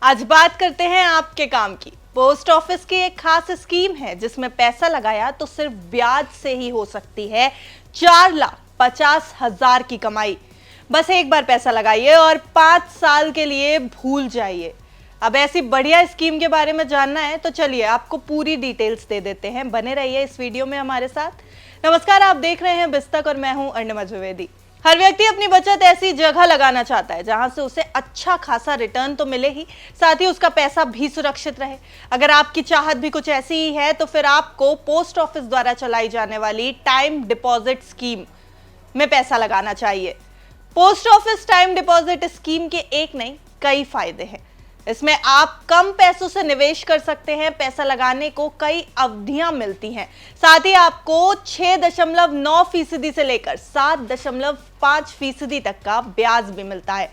आज बात करते हैं आपके काम की। पोस्ट ऑफिस की एक खास स्कीम है जिसमें पैसा लगाया तो सिर्फ ब्याज से ही हो सकती है 4,50,000 की कमाई। बस एक बार पैसा लगाइए और 5 साल के लिए भूल जाइए। अब ऐसी बढ़िया स्कीम के बारे में जानना है तो चलिए आपको पूरी डिटेल्स दे देते हैं। बने रहिए इस वीडियो में हमारे साथ। नमस्कार, आप देख रहे हैं बिस्तक और मैं हूं अर्णिमा द्विवेदी। हर व्यक्ति अपनी बचत ऐसी जगह लगाना चाहता है जहां से उसे अच्छा खासा रिटर्न तो मिले ही, साथ ही उसका पैसा भी सुरक्षित रहे। अगर आपकी चाहत भी कुछ ऐसी ही है तो फिर आपको पोस्ट ऑफिस द्वारा चलाई जाने वाली टाइम डिपॉजिट स्कीम में पैसा लगाना चाहिए। Post office time deposit scheme के एक नहीं कई फायदे हैं। इसमें आप कम पैसों से निवेश कर सकते हैं, पैसा लगाने को कई अवधियां मिलती हैं, साथ ही आपको 6.9% से लेकर 7.5% तक का ब्याज भी मिलता है।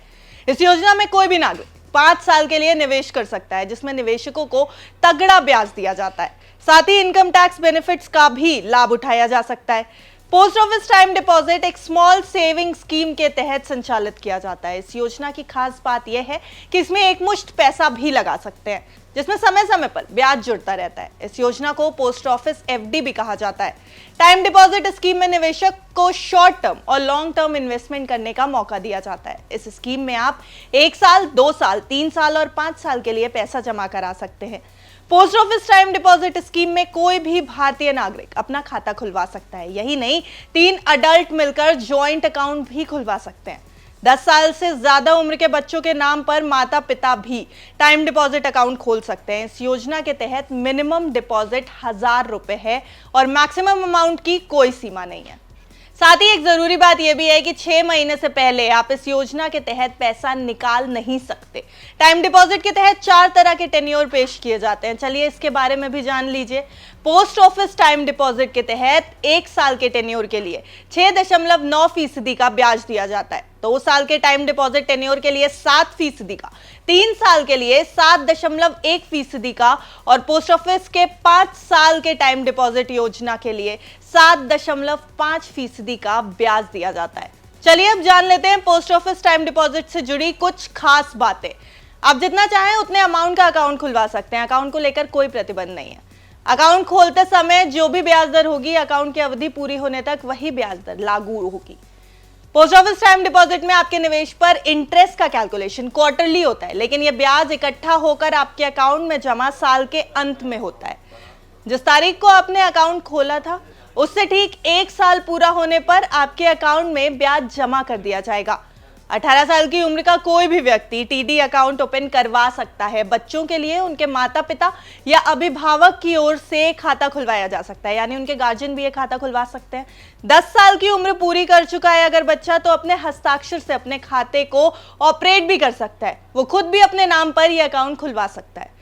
इस योजना में कोई भी नागरिक 5 साल के लिए निवेश कर सकता है, जिसमें निवेशकों को तगड़ा ब्याज दिया जाता है। साथ ही इनकम टैक्स बेनिफिट्स का भी लाभ उठाया जा सकता है। पोस्ट ऑफिस टाइम डिपॉजिट एक स्मॉल सेविंग स्कीम के तहत संचालित किया जाता है। इस योजना की खास बात यह है कि इसमें एक मुश्त पैसा भी लगा सकते हैं, जिसमें समय समय पर ब्याज जुड़ता रहता है। इस योजना को पोस्ट ऑफिस एफडी भी कहा जाता है। टाइम डिपॉजिट स्कीम में निवेशक को शॉर्ट टर्म और लॉन्ग टर्म इन्वेस्टमेंट करने का मौका दिया जाता है। इस स्कीम में आप 1 साल, 2 साल, 3 साल और 5 साल के लिए पैसा जमा करा सकते हैं। Post office time deposit scheme में कोई भी भारतीय नागरिक अपना खाता खुलवा सकता है। यही नहीं, 3 अडल्ट मिलकर जॉइंट अकाउंट भी खुलवा सकते हैं। 10 साल से ज्यादा उम्र के बच्चों के नाम पर माता पिता भी टाइम डिपॉजिट अकाउंट खोल सकते हैं। इस योजना के तहत मिनिमम डिपॉजिट 1000 रुपए है और मैक्सिमम अमाउंट की कोई सीमा नहीं है। साथ ही एक जरूरी बात यह भी है कि 6 महीने से पहले आप इस योजना के तहत पैसा निकाल नहीं सकते। टाइम डिपॉजिट के तहत 4 तरह के टेन्योर पेश किए जाते हैं। चलिए इसके बारे में भी जान लीजिए। पोस्ट ऑफिस टाइम डिपॉजिट के तहत 1 साल के टेन्योर के लिए 6.9% का ब्याज दिया जाता है। 2 साल के टाइम डिपॉजिट टेन्योर के लिए 7% का, 3 साल के लिए 7.1% का और पोस्ट ऑफिस के 5 साल के टाइम डिपॉजिट योजना के लिए 7.5% का ब्याज दिया जाता है। चलिए अब जान लेते हैं पोस्ट ऑफिस टाइम डिपॉजिट से जुड़ी कुछ खास बातें। आप जितना चाहें उतने अमाउंट का अकाउंट खुलवा सकते हैं। अकाउंट को लेकर कोई प्रतिबंध नहीं है। अकाउंट खोलते समय जो भी ब्याज दर होगी, अकाउंट की अवधि पूरी होने तक वही ब्याज दर लागू होगी। पोस्ट ऑफिस टाइम डिपॉजिट में आपके निवेश पर इंटरेस्ट का कैलकुलेशन क्वार्टरली होता है, लेकिन यह ब्याज इकट्ठा होकर आपके अकाउंट में जमा साल के अंत में होता है। जिस तारीख को आपने अकाउंट खोला था उससे ठीक 1 साल पूरा होने पर आपके अकाउंट में ब्याज जमा कर दिया जाएगा। 18 साल की उम्र का कोई भी व्यक्ति टीडी अकाउंट ओपन करवा सकता है। बच्चों के लिए उनके माता पिता या अभिभावक की ओर से खाता खुलवाया जा सकता है, यानी उनके गार्जियन भी ये खाता खुलवा सकते हैं। 10 साल की उम्र पूरी कर चुका है अगर बच्चा, तो अपने हस्ताक्षर से अपने खाते को ऑपरेट भी कर सकता है। वो खुद भी अपने नाम पर यह अकाउंट खुलवा सकता है।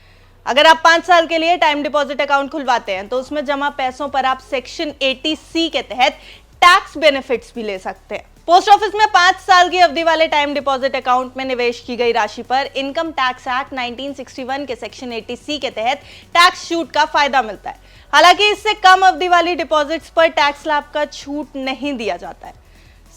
अगर आप 5 साल के लिए टाइम डिपॉजिट अकाउंट खुलवाते हैं तो उसमें जमा पैसों पर आप सेक्शन 80C के तहत टैक्स बेनिफिट्स भी ले सकते हैं। पोस्ट ऑफिस में 5 साल की अवधि वाले टाइम डिपॉजिट अकाउंट में निवेश की गई राशि पर इनकम टैक्स एक्ट 1961 के सेक्शन 80C के तहत टैक्स छूट का फायदा मिलता है। हालांकि इससे कम अवधि वाली डिपॉजिट्स पर टैक्स लाभ का छूट नहीं दिया जाता है।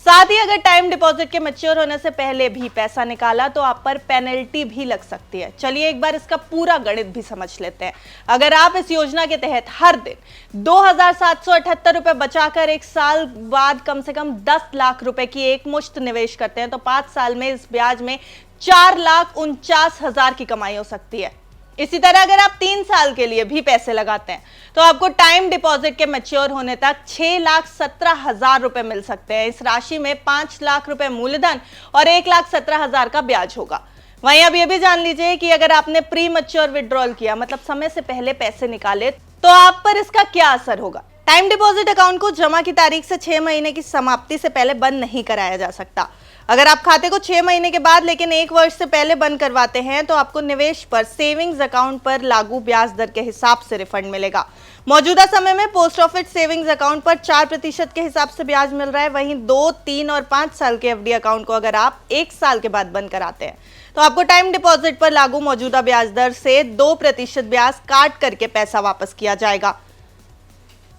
साथ ही अगर टाइम डिपॉजिट के मैच्योर होने से पहले भी पैसा निकाला तो आप पर पेनल्टी भी लग सकती है। चलिए एक बार इसका पूरा गणित भी समझ लेते हैं। अगर आप इस योजना के तहत हर दिन 2778 रुपए बचाकर 1 साल बाद कम से कम 10 लाख रुपए की एक मुश्त निवेश करते हैं तो 5 साल में इस ब्याज में 4,49,000 की कमाई हो सकती है। इसी तरह अगर आप 3 साल के लिए भी पैसे लगाते हैं तो आपको टाइम डिपॉजिट के मैच्योर होने तक 6,17,000 रुपए मिल सकते हैं। इस राशि में 5 लाख रुपए मूलधन और 1,17,000 का ब्याज होगा। वहीं अब यह भी जान लीजिए कि अगर आपने प्री मैच्योर विड्रॉल किया, मतलब समय से पहले पैसे निकाले, तो आप पर इसका क्या असर होगा। टाइम डिपॉजिट अकाउंट को जमा की तारीख से 6 महीने की समाप्ति से पहले बंद नहीं कराया जा सकता। अगर आप खाते को 6 महीने के बाद लेकिन 1 वर्ष से पहले बंद करवाते हैं तो आपको निवेश पर सेविंग्स अकाउंट पर लागू ब्याज दर के हिसाब से रिफंड मिलेगा। मौजूदा समय में पोस्ट ऑफिस सेविंग्स अकाउंट पर 4% के हिसाब से ब्याज मिल रहा है। वहीं 2, 3 और 5 साल के एफडी अकाउंट को अगर आप 1 साल के बाद बंद कराते हैं तो आपको टाइम डिपॉजिट पर लागू मौजूदा ब्याज दर से 2% ब्याज काट करके पैसा वापस किया जाएगा।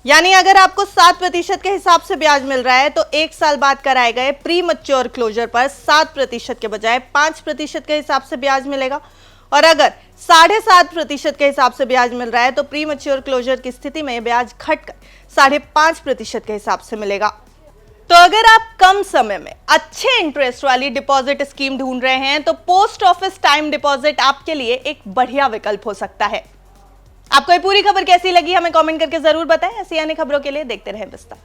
यानी अगर आपको 7% के हिसाब से ब्याज मिल रहा है तो 1 साल बाद कराए गए प्री मैच्योर क्लोजर पर 7% के बजाय 5% के हिसाब से ब्याज मिलेगा। और अगर 7.5% के हिसाब से ब्याज मिल रहा है तो प्री मैच्योर क्लोजर की स्थिति में ब्याज घटकर 5.5% के हिसाब से मिलेगा। तो अगर आप कम समय में अच्छे इंटरेस्ट वाली डिपॉजिट स्कीम ढूंढ रहे हैं तो पोस्ट ऑफिस टाइम डिपॉजिट आपके लिए एक बढ़िया विकल्प हो सकता है। आपको ये पूरी खबर कैसी लगी हमें कमेंट करके जरूर बताएं। ऐसी अन्य खबरों के लिए देखते रहें विस्तार।